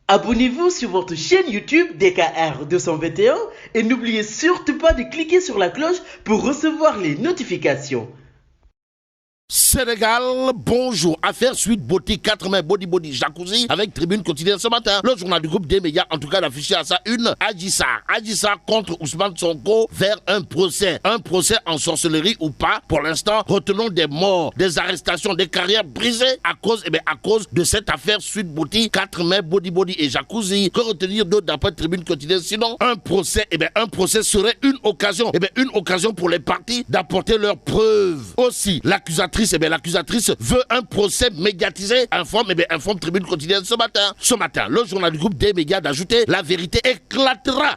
Abonnez-vous sur votre chaîne YouTube DKR 221 et n'oubliez surtout pas de cliquer sur la cloche pour recevoir les notifications. Sénégal, bonjour. Affaire suite beauté 4 mai body jacuzzi avec tribune quotidienne ce matin. Le journal du groupe des médias, en tout cas, d'afficher à ça une Adji Sarr contre Ousmane Sonko vers un procès. Un procès en sorcellerie ou pas. Pour l'instant, retenons des morts, des arrestations, des carrières brisées à cause de cette affaire suite beauté 4 mai body et jacuzzi. Que retenir d'autre d'après tribune quotidienne? Sinon, un procès serait une occasion pour les parties d'apporter leurs preuves. Aussi, l'accusatrice veut un procès médiatisé, informe tribune quotidienne ce matin. Ce matin, le journal du groupe des médias d'ajouter la vérité éclatera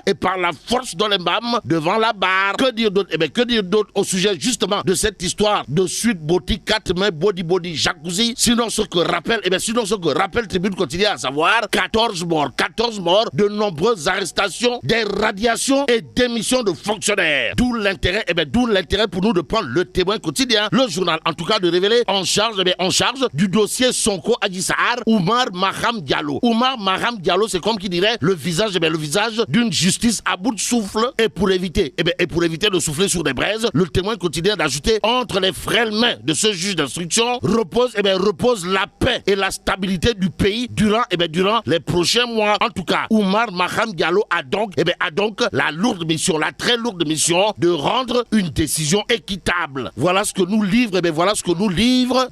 et par la force dans les mâmes devant la barre. Que dire d'autre au sujet justement de cette histoire de suite beauty 4 mai body jacuzzi? Sinon ce que rappelle tribune quotidienne, à savoir 14 morts, de nombreuses arrestations, des radiations et démissions de fonctionnaires. D'où l'intérêt pour nous de prendre le témoin quotidien, le journal en tout cas de révéler en charge du dossier Sonko Adji Sarr, Oumar Maham Diallo. Oumar Maham Diallo, c'est comme qui dirait le visage d'une justice à bout de souffle. Et pour éviter de souffler sur des braises, le témoin quotidien d'ajouter entre les frêles mains de ce juge d'instruction repose la paix et la stabilité du pays durant les prochains mois. En tout cas, Oumar Maham Diallo a donc la très lourde mission de rendre une décision équitable. Voilà ce que nous livre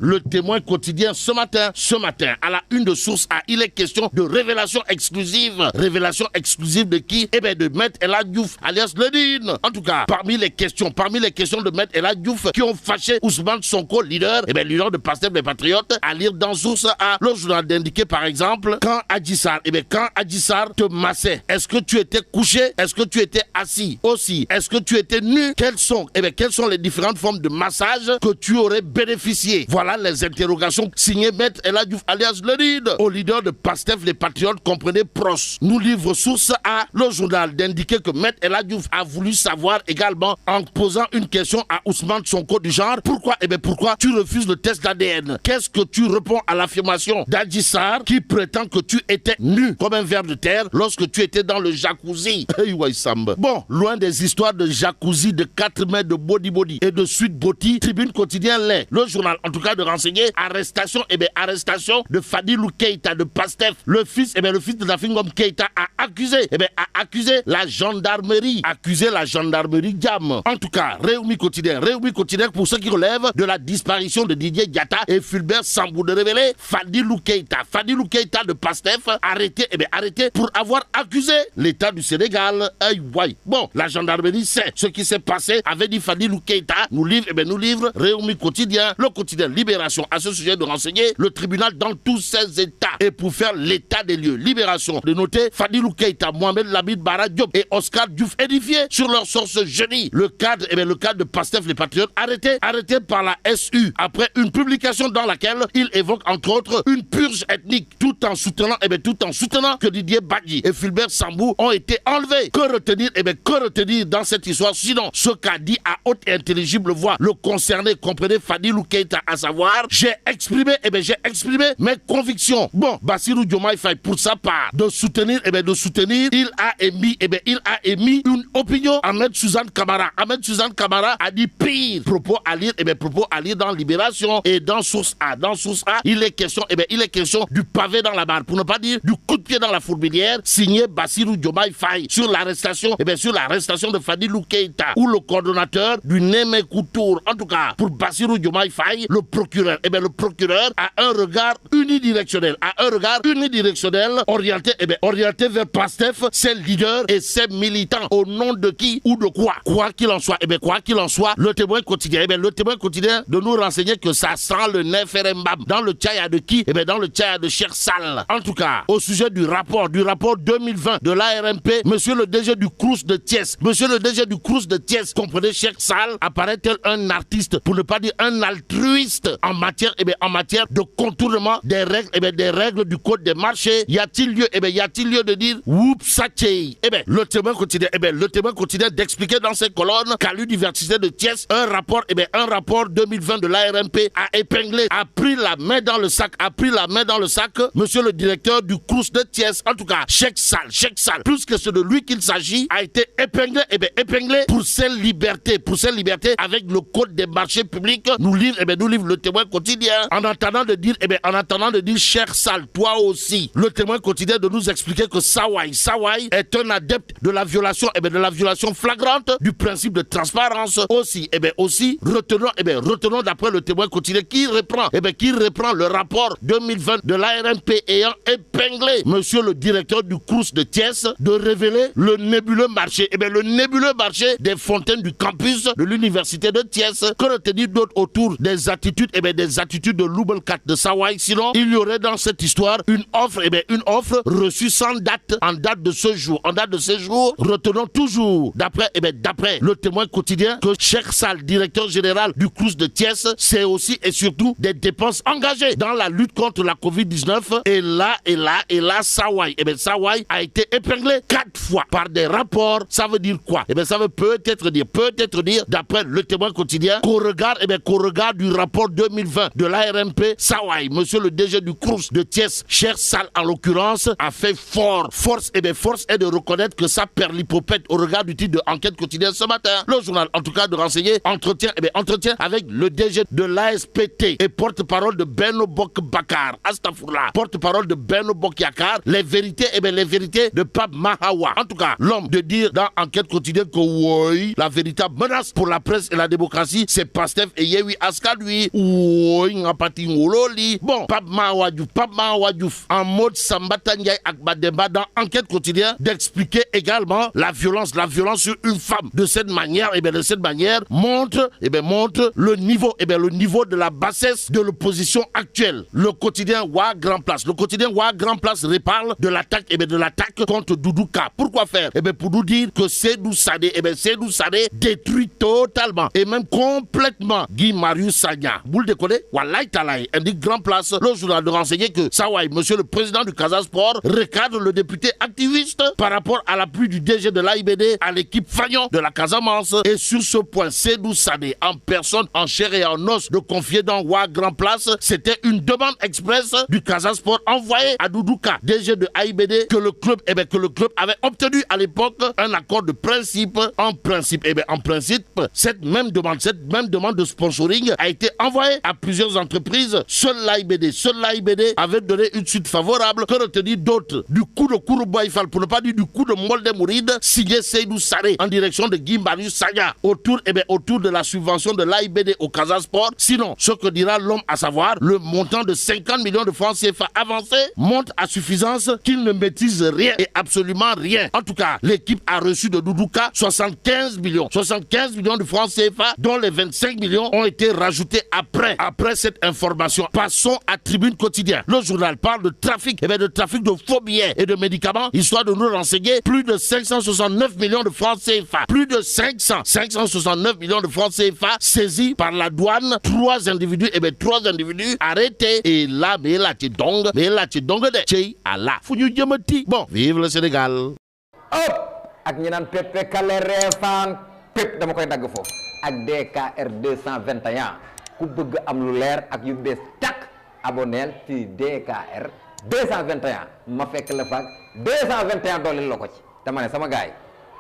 le témoin quotidien ce matin. Ce matin, à la une de Source A, il est question de révélation exclusive. Révélation exclusive de qui? De Maître El Hadji Diouf, alias Ledine. En tout cas, parmi les questions de Maître El Hadji Diouf qui ont fâché Ousmane Sonko, leader de Pastef les Patriotes, à lire dans Source A, le journal d'indiquer par exemple, quand Adji Sarr te massait, est-ce que tu étais couché? Est-ce que tu étais assis? Aussi, est-ce que tu étais nu? Quelles sont les différentes formes de massage que tu aurais bénéficié? Voilà les interrogations signées Maître El Hadji Diouf alias Ledine au leader de Pastef les Patriotes, comprenez Pros. Nous livre Source A, le journal d'indiquer que Maître El Hadji Diouf a voulu savoir également en posant une question à Ousmane Sonko du genre pourquoi tu refuses le test d'ADN? Qu'est-ce que tu réponds à l'affirmation d'Adji Sarr qui prétend que tu étais nu comme un ver de terre lorsque tu étais dans le jacuzzi? Bon, loin des histoires de jacuzzi, de 4 mètres de body et de suite beauty, tribune quotidienne l'est. Le journal en tout cas de renseigner arrestation de Fadilou Keïta de Pastef. Le fils de Nafingom Keïta a accusé la gendarmerie Diam. En tout cas, Réumi quotidien pour ceux qui relèvent de la disparition de Didier Diatta et Fulbert Sambou de révéler Fadilou Keïta de Pastef arrêté pour avoir accusé l'État du Sénégal. Bon, la gendarmerie sait ce qui s'est passé, avait dit Fadilou Keïta. Nous livre Réumi quotidien, le quotidien Libération à ce sujet de renseigner le tribunal dans tous ses états. Et pour faire l'état des lieux, Libération de noter Fadilou Keïta, Mohamed Lamid Bara Diop et Oscar Diouf édifiés sur leur sort ce jeudi. Le cadre de Pastef les Patriotes arrêté par la SU après une publication dans laquelle il évoque entre autres une purge ethnique tout en soutenant que Didier Badji et Fulbert Sambou ont été enlevés. Que retenir dans cette histoire sinon ce qu'a dit à haute et intelligible voix le concerné, comprenez Fadilou Keïta, à savoir j'ai exprimé mes convictions. Bon, Bassirou Diomaye Faye pour sa part de soutenir, il a émis une opinion. Ahmed Suzanne Camara a dit pire. Propos à lire dans Libération et dans Source A. Il est question du pavé dans la barre, pour ne pas dire du coup de pied dans la fourmilière, signé Bassirou Diomaye Faye sur l'arrestation de Fadilou Keïta, ou le coordonnateur du Némé Koutour. En tout cas, pour Bassirou Diomaye Faye, le procureur a un regard unidirectionnel, orienté vers Pastef, ses leaders et ses militants. Au nom de qui ou de quoi? Quoi qu'il en soit, le témoin quotidien de nous renseigner que ça sent le Neferembam dans le tchaya de qui? Dans le tchaya de Cheikh Sall. En tout cas, au sujet du rapport 2020 de l'ARMP, monsieur le DG du Crous de Thiès, comprenez, Cheikh Sall apparaît tel un artiste, pour ne pas dire un altruiste en matière de contournement des règles règles du code des marchés, y a-t-il lieu, y a-t-il lieu de dire whoop satchei? Le témoin continue d'expliquer dans ses colonnes qu'à l'université de Thiès, un rapport 2020 de l'ARMP a épinglé, a pris la main dans le sac, monsieur le directeur du Crous de Thiès, en tout cas, Cheikh Sall, plus que c'est de lui qu'il s'agit, a été épinglé, pour ses libertés, avec le code des marchés publics, nous livre le témoin quotidien, en attendant de dire, Cheikh Sall, toi aussi, le témoin quotidien de nous expliquer que Sawai est un adepte de la violation, flagrante du principe de transparence. Aussi, retenons d'après le témoin quotidien qui reprend le rapport 2020 de l'ARMP ayant épinglé monsieur le directeur du Crous de Thiès de révéler le nébuleux marché, des fontaines du campus de l'université de Thiès. Que retenir d'autre autour des attitudes, de Loubelkat de Sawai? Sinon, il y aurait dans cette histoire une offre reçue sans date, en date de ce jour. Retenons toujours, d'après le témoin quotidien, que Cheikh Sall, directeur général du Crous de Thiès, c'est aussi et surtout des dépenses engagées dans la lutte contre la Covid-19. Et là, Sawai a été épinglé 4 fois par des rapports. Ça veut dire quoi? Ça veut peut-être dire, d'après le témoin quotidien, qu'au regard du rapport 2020 de l'ARMP, Sawai, monsieur le DG du Crous de Thiès, Cheikh Sall en l'occurrence, a fait force est de reconnaître que ça perlipopette au regard du titre de Enquête quotidienne ce matin. Le journal, en tout cas, de renseigner entretien avec le DG de l'ASPT et porte-parole de Benno Bokk Bakar. Astafourla, porte-parole de Benno Bokk Yakaar, les vérités de Pape Mahawa. En tout cas, l'homme de dire dans Enquête quotidienne que oui, la véritable menace pour la presse et la démocratie, c'est Pastef et Yewwi Askan Wi. Oui, ngapati ngololi. Bon, Pape Mahawa Diouf, en mode Sambata Ndiaye Akbademba dans Enquête quotidienne, d'expliquer également la violence sur une femme. De cette manière, montre le niveau de la bassesse de l'opposition actuelle. Le quotidien Wa Grand Place reparle de l'attaque contre Doudouka. Pourquoi faire? Pour nous dire que Seydou Sadé détruit totalement et même complètement Guy Marius Sagna. Vous le déconnez? Wallahi Talaï, indique Grand Place, le journal de renseigner que Sawai, monsieur le président du Casa Sport, recadre le député activiste par rapport à l'appui du DG de l'AIBD à l'équipe Fagnon de la Casamance. Et sur ce point, Seydou Sadé, en personne, en chair et en os, de confier dans Wa Grand Place, c'était une demande express du Casa Sport envoyée à Doudouka, DG de AIBD, que le club avait obtenu à l'époque un accord de principe. En principe, cette même demande de sponsoring a été envoyée à plusieurs entreprises. Seul l'AIBD avait donné une suite favorable. Que retenir d'autres? Du coup de Kouroubaïfal, pour ne pas dire du coup de Molde Mouride, signé Seydou Sadé en direction de Guy Marius Sagna autour de la subvention de l'AIBD au Casa Sport. Sinon, ce que dira l'homme, à savoir le montant de 50 millions de francs CFA avancé, montre à suffisance qu'il ne maîtrise rien et absolument rien. En tout cas, l'équipe a reçu de Doudouka 75 millions de francs CFA, dont les 25 millions ont été rajoutés après cette information. Passons à Tribune Quotidien. Le journal parle de trafic de faux billets et de médicaments, histoire de nous renseigner plus de 569 millions de francs CFA. Plus de 569 millions de francs CFA saisis par la douane. 3 individus arrêtés. Et là, mais là, tu dong de Tchei Allah. Bon, vive le Sénégal. Hop! Ak ñi naan Pepe Kale Refane Pep dama koy dagg foofu ak DKR 221 ku bëgg am lu leer ak yu bees tak abonneel ci DKR 221 ma fekk la faak 221 dooleel la ko ci dama ne sama gaay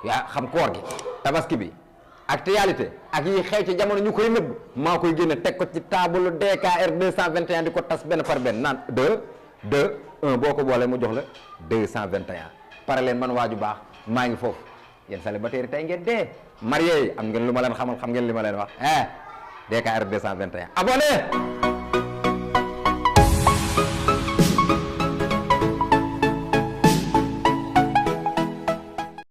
yaa xam koor gi tabaski bi actualité ak yi xew ci jamono ñu koy nëbb maa koy génne teg ko ci table DKR 221 di ko tas benn par benn naan 1 boo ko boolee mu jox la 221 pare leen man waaju baax maa ngi foofu yéen célibataire tey ngeen dee marié yi am ngeen lu ma leen xamal xam ngeen li ma leen wax DKR 221 abonné